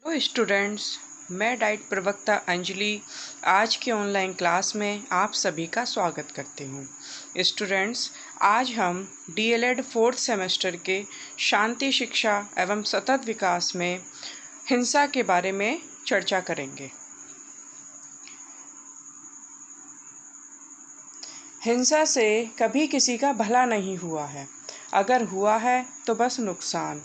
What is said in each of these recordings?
Hello students, मैं diet प्रवक्ता अंजलि आज के ऑनलाइन क्लास में आप सभी का स्वागत करती हूँ। स्टूडेंट्स, आज हम डीएलएड 4th सेमेस्टर के शांति शिक्षा एवं सतत विकास में हिंसा के बारे में चर्चा करेंगे। हिंसा से कभी किसी का भला नहीं हुआ है, अगर हुआ है तो बस नुकसान।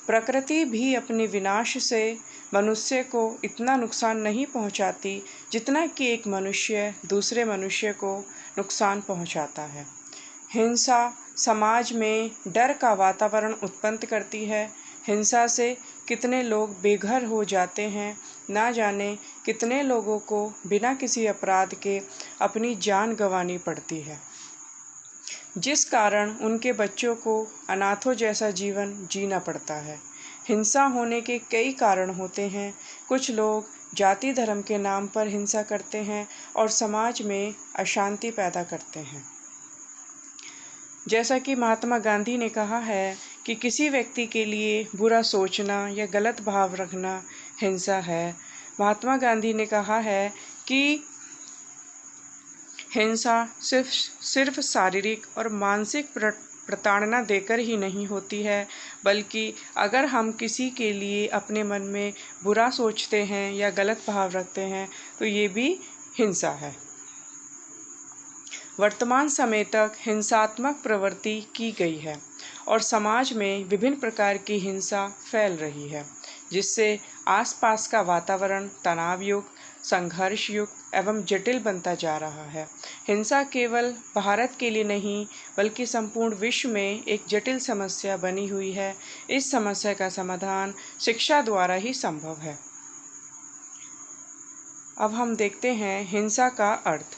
प्रकृति भी अपने विनाश से मनुष्य को इतना नुकसान नहीं पहुंचाती जितना कि एक मनुष्य दूसरे मनुष्य को नुकसान पहुंचाता है। हिंसा समाज में डर का वातावरण उत्पन्न करती है। हिंसा से कितने लोग बेघर हो जाते हैं, ना जाने कितने लोगों को बिना किसी अपराध के अपनी जान गंवानी पड़ती है, जिस कारण उनके बच्चों को अनाथों जैसा जीवन जीना पड़ता है। हिंसा होने के कई कारण होते हैं। कुछ लोग जाति धर्म के नाम पर हिंसा करते हैं और समाज में अशांति पैदा करते हैं। जैसा कि महात्मा गांधी ने कहा है कि किसी व्यक्ति के लिए बुरा सोचना या गलत भाव रखना हिंसा है। महात्मा गांधी ने कहा है कि हिंसा सिर्फ शारीरिक और मानसिक प्रताड़ना देकर ही नहीं होती है, बल्कि अगर हम किसी के लिए अपने मन में बुरा सोचते हैं या गलत भाव रखते हैं तो ये भी हिंसा है। वर्तमान समय तक हिंसात्मक प्रवृत्ति की गई है और समाज में विभिन्न प्रकार की हिंसा फैल रही है, जिससे आसपास का वातावरण तनावयुक्त, संघर्षयुक्त एवं जटिल बनता जा रहा है। हिंसा केवल भारत के लिए नहीं बल्कि संपूर्ण विश्व में एक जटिल समस्या बनी हुई है। इस समस्या का समाधान शिक्षा द्वारा ही संभव है। अब हम देखते हैं हिंसा का अर्थ।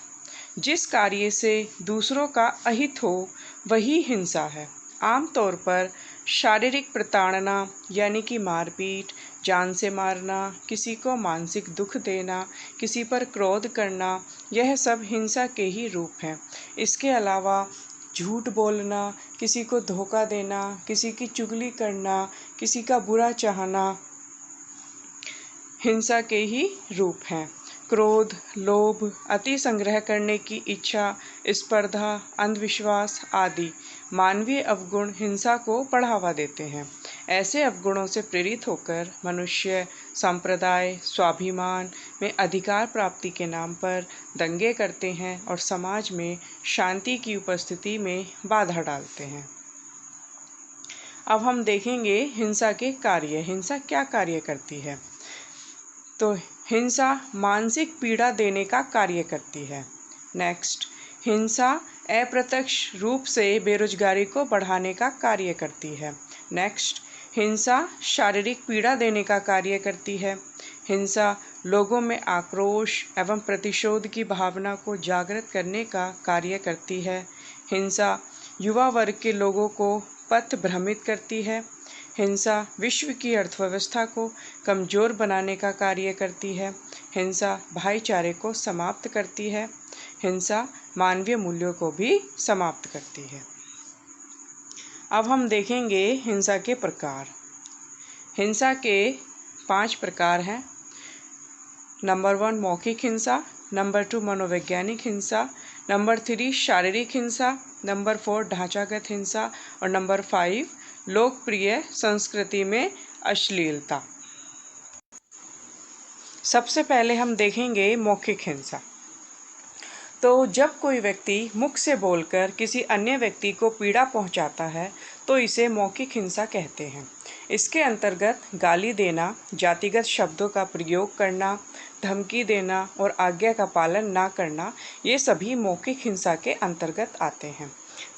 जिस कार्य से दूसरों का अहित हो वही हिंसा है। आमतौर पर शारीरिक प्रताड़ना यानी कि मारपीट, जान से मारना, किसी को मानसिक दुख देना, किसी पर क्रोध करना, यह सब हिंसा के ही रूप हैं। इसके अलावा झूठ बोलना, किसी को धोखा देना, किसी की चुगली करना, किसी का बुरा चाहना हिंसा के ही रूप हैं। क्रोध, लोभ, अति संग्रह करने की इच्छा, स्पर्धा, अंधविश्वास आदि मानवीय अवगुण हिंसा को बढ़ावा देते हैं। ऐसे अवगुणों से प्रेरित होकर मनुष्य संप्रदाय, स्वाभिमान में अधिकार प्राप्ति के नाम पर दंगे करते हैं और समाज में शांति की उपस्थिति में बाधा डालते हैं। अब हम देखेंगे हिंसा के कार्य। हिंसा क्या कार्य करती है? तो हिंसा मानसिक पीड़ा देने का कार्य करती है। नेक्स्ट, हिंसा अप्रत्यक्ष रूप से बेरोजगारी को बढ़ाने का कार्य करती है। नेक्स्ट, हिंसा शारीरिक पीड़ा देने का कार्य करती है। हिंसा लोगों में आक्रोश एवं प्रतिशोध की भावना को जागृत करने का कार्य करती है। हिंसा युवा वर्ग के लोगों को पथ भ्रमित करती है। हिंसा विश्व की अर्थव्यवस्था को कमज़ोर बनाने का कार्य करती है। हिंसा भाईचारे को समाप्त करती है। हिंसा मानवीय मूल्यों को भी समाप्त करती है। अब हम देखेंगे हिंसा के प्रकार। हिंसा के 5 प्रकार हैं। नंबर 1 मौखिक हिंसा, नंबर 2 मनोवैज्ञानिक हिंसा, नंबर 3 शारीरिक हिंसा, नंबर 4 ढांचागत हिंसा और नंबर 5 लोकप्रिय संस्कृति में अश्लीलता। सबसे पहले हम देखेंगे मौखिक हिंसा। तो जब कोई व्यक्ति मुख से बोलकर किसी अन्य व्यक्ति को पीड़ा पहुंचाता है तो इसे मौखिक हिंसा कहते हैं। इसके अंतर्गत गाली देना, जातिगत शब्दों का प्रयोग करना, धमकी देना और आज्ञा का पालन ना करना, ये सभी मौखिक हिंसा के अंतर्गत आते हैं।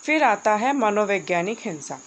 फिर आता है मनोवैज्ञानिक हिंसा।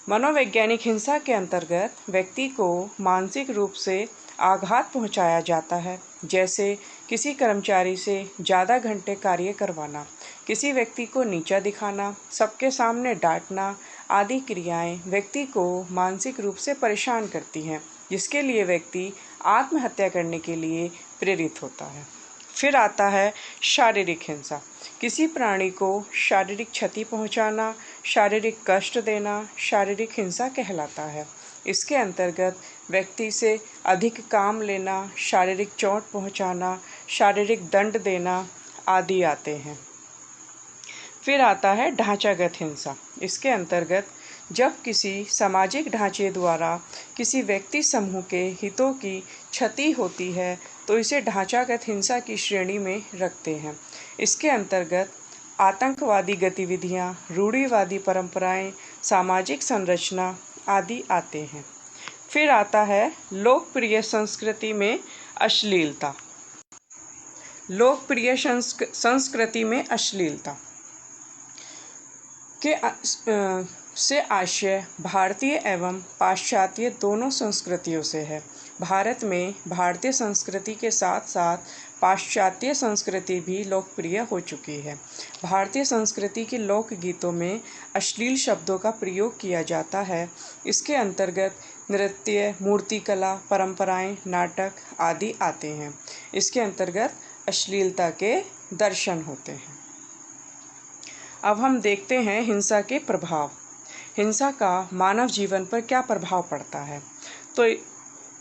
मनोवैज्ञानिक हिंसा के अंतर्गत व्यक्ति को मानसिक रूप से आघात पहुंचाया जाता है, जैसे किसी कर्मचारी से ज़्यादा घंटे कार्य करवाना, किसी व्यक्ति को नीचा दिखाना, सबके सामने डांटना आदि क्रियाएं व्यक्ति को मानसिक रूप से परेशान करती हैं, जिसके लिए व्यक्ति आत्महत्या करने के लिए प्रेरित होता है। फिर आता है शारीरिक हिंसा। किसी प्राणी को शारीरिक क्षति पहुंचाना, शारीरिक कष्ट देना शारीरिक हिंसा कहलाता है। इसके अंतर्गत व्यक्ति से अधिक काम लेना, शारीरिक चोट पहुंचाना, शारीरिक दंड देना आदि आते हैं। फिर आता है ढांचागत हिंसा। इसके अंतर्गत जब किसी सामाजिक ढांचे द्वारा किसी व्यक्ति समूह के हितों की क्षति होती है तो इसे ढांचागत हिंसा की श्रेणी में रखते हैं। इसके अंतर्गत आतंकवादी गतिविधियां, रूढ़िवादी परंपराएं, सामाजिक संरचना आदि आते हैं। फिर आता है लोकप्रिय संस्कृति में अश्लीलता। लोकप्रिय संस्कृति में अश्लीलता के से आशय भारतीय एवं पाश्चात्य दोनों संस्कृतियों से है। भारत में भारतीय संस्कृति के साथ साथ पाश्चात्य संस्कृति भी लोकप्रिय हो चुकी है। भारतीय संस्कृति के लोकगीतों में अश्लील शब्दों का प्रयोग किया जाता है। इसके अंतर्गत नृत्य, मूर्तिकला, परंपराएं, नाटक आदि आते हैं। इसके अंतर्गत अश्लीलता के दर्शन होते हैं। अब हम देखते हैं हिंसा के प्रभाव। हिंसा का मानव जीवन पर क्या प्रभाव पड़ता है।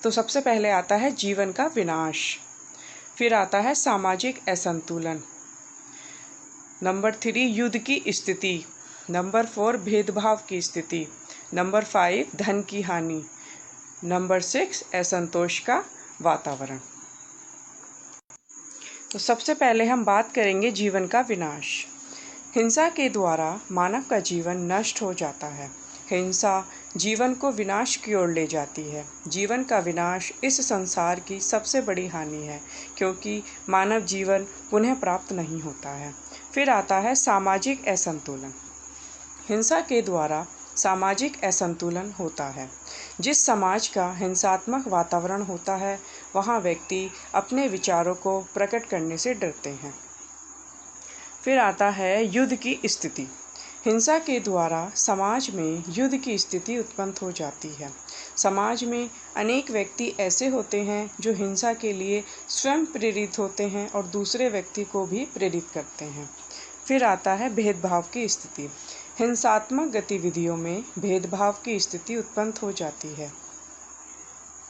तो सबसे पहले आता है जीवन का विनाश। फिर आता है सामाजिक असंतुलन। नंबर 3 युद्ध की स्थिति। नंबर 4 भेदभाव की स्थिति। नंबर 5 धन की हानि। नंबर 6 असंतोष का वातावरण। तो सबसे पहले हम बात करेंगे जीवन का विनाश। हिंसा के द्वारा मानव का जीवन नष्ट हो जाता है। हिंसा जीवन को विनाश की ओर ले जाती है। जीवन का विनाश इस संसार की सबसे बड़ी हानि है, क्योंकि मानव जीवन पुनः प्राप्त नहीं होता है। फिर आता है सामाजिक असंतुलन। हिंसा के द्वारा सामाजिक असंतुलन होता है। जिस समाज का हिंसात्मक वातावरण होता है, वहाँ व्यक्ति अपने विचारों को प्रकट करने से डरते हैं। फिर आता है युद्ध की स्थिति। हिंसा के द्वारा समाज में युद्ध की स्थिति उत्पन्न हो जाती है। समाज में अनेक व्यक्ति ऐसे होते हैं जो हिंसा के लिए स्वयं प्रेरित होते हैं और दूसरे व्यक्ति को भी प्रेरित करते हैं। फिर आता है भेदभाव की स्थिति। हिंसात्मक गतिविधियों में भेदभाव की स्थिति उत्पन्न हो जाती है।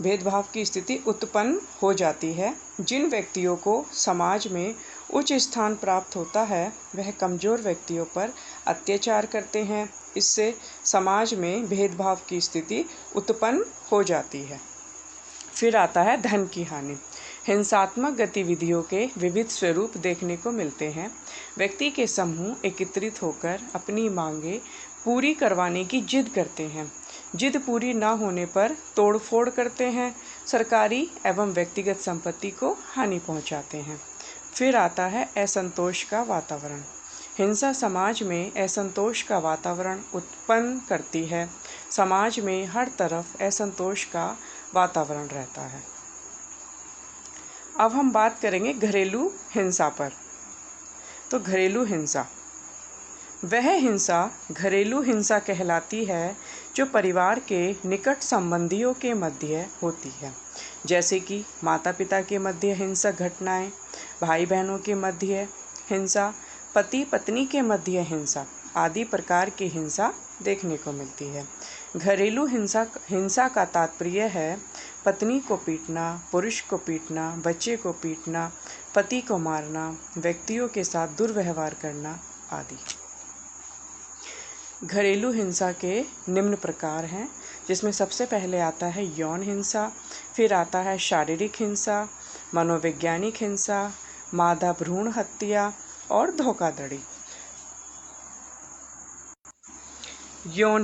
भेदभाव की स्थिति उत्पन्न हो जाती है। जिन व्यक्तियों को समाज में उच्च स्थान प्राप्त होता है, वह कमज़ोर व्यक्तियों पर अत्याचार करते हैं। इससे समाज में भेदभाव की स्थिति उत्पन्न हो जाती है। फिर आता है धन की हानि। हिंसात्मक गतिविधियों के विविध स्वरूप देखने को मिलते हैं। व्यक्ति के समूह एकत्रित होकर अपनी मांगें पूरी करवाने की जिद करते हैं। जिद पूरी न होने पर तोड़फोड़ करते हैं, सरकारी एवं व्यक्तिगत संपत्ति को हानि पहुंचाते हैं। फिर आता है असंतोष का वातावरण। हिंसा समाज में असंतोष का वातावरण उत्पन्न करती है। समाज में हर तरफ असंतोष का वातावरण रहता है। अब हम बात करेंगे घरेलू हिंसा पर। तो घरेलू हिंसा वह हिंसा घरेलू हिंसा कहलाती है जो परिवार के निकट संबंधियों के मध्य होती है, जैसे कि माता पिता के मध्य हिंसक घटनाएं, भाई बहनों के मध्य हिंसा, पति पत्नी के मध्य हिंसा आदि प्रकार की हिंसा देखने को मिलती है। घरेलू हिंसा का तात्पर्य है पत्नी को पीटना, पुरुष को पीटना, बच्चे को पीटना, पति को मारना, व्यक्तियों के साथ दुर्व्यवहार करना आदि। घरेलू हिंसा के निम्न प्रकार हैं, जिसमें सबसे पहले आता है यौन हिंसा, फिर आता है शारीरिक हिंसा, मनोवैज्ञानिक हिंसा, मादा भ्रूण हत्या और धोखाधड़ी। यौन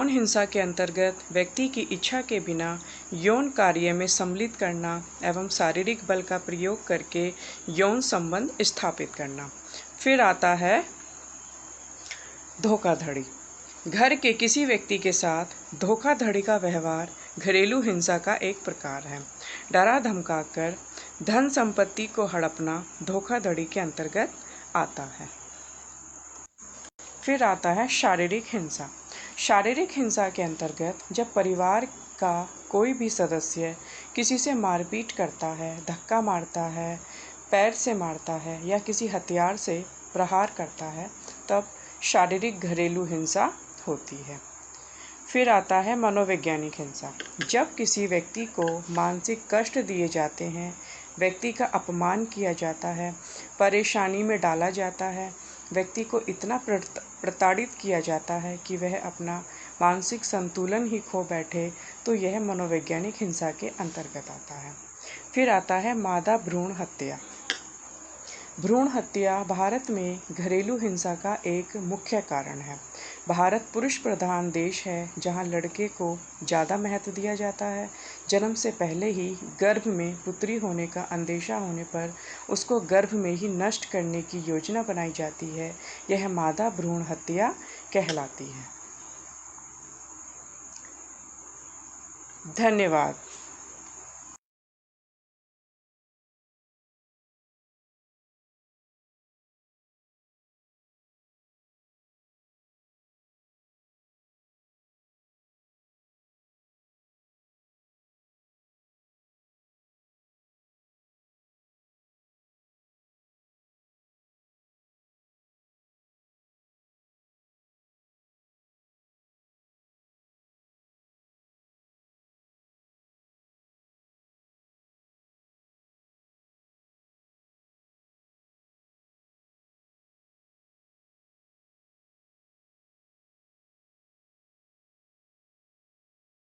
हिंसा के अंतर्गत व्यक्ति की इच्छा के बिना यौन कार्य में सम्मिलित करना एवं शारीरिक बल का प्रयोग करके यौन संबंध स्थापित करना। फिर आता है धोखाधड़ी। घर के किसी व्यक्ति के साथ धोखाधड़ी का व्यवहार घरेलू हिंसा का एक प्रकार है। डरा धमकाकर धन संपत्ति को हड़पना धोखाधड़ी के अंतर्गत आता है। फिर आता है शारीरिक हिंसा। शारीरिक हिंसा के अंतर्गत जब परिवार का कोई भी सदस्य किसी से मारपीट करता है, धक्का मारता है, पैर से मारता है या किसी हथियार से प्रहार करता है, तब शारीरिक घरेलू हिंसा होती है। फिर आता है मनोवैज्ञानिक हिंसा। जब किसी व्यक्ति को मानसिक कष्ट दिए जाते हैं, व्यक्ति का अपमान किया जाता है, परेशानी में डाला जाता है, व्यक्ति को इतना प्रताड़ित किया जाता है कि वह अपना मानसिक संतुलन ही खो बैठे, तो यह मनोवैज्ञानिक हिंसा के अंतर्गत आता है। फिर आता है मादा भ्रूण हत्या। भ्रूण हत्या भारत में घरेलू हिंसा का एक मुख्य कारण है। भारत पुरुष प्रधान देश है, जहां लड़के को ज़्यादा महत्व दिया जाता है। जन्म से पहले ही गर्भ में पुत्री होने का अंदेशा होने पर उसको गर्भ में ही नष्ट करने की योजना बनाई जाती है। यह मादा भ्रूण हत्या कहलाती है। धन्यवाद।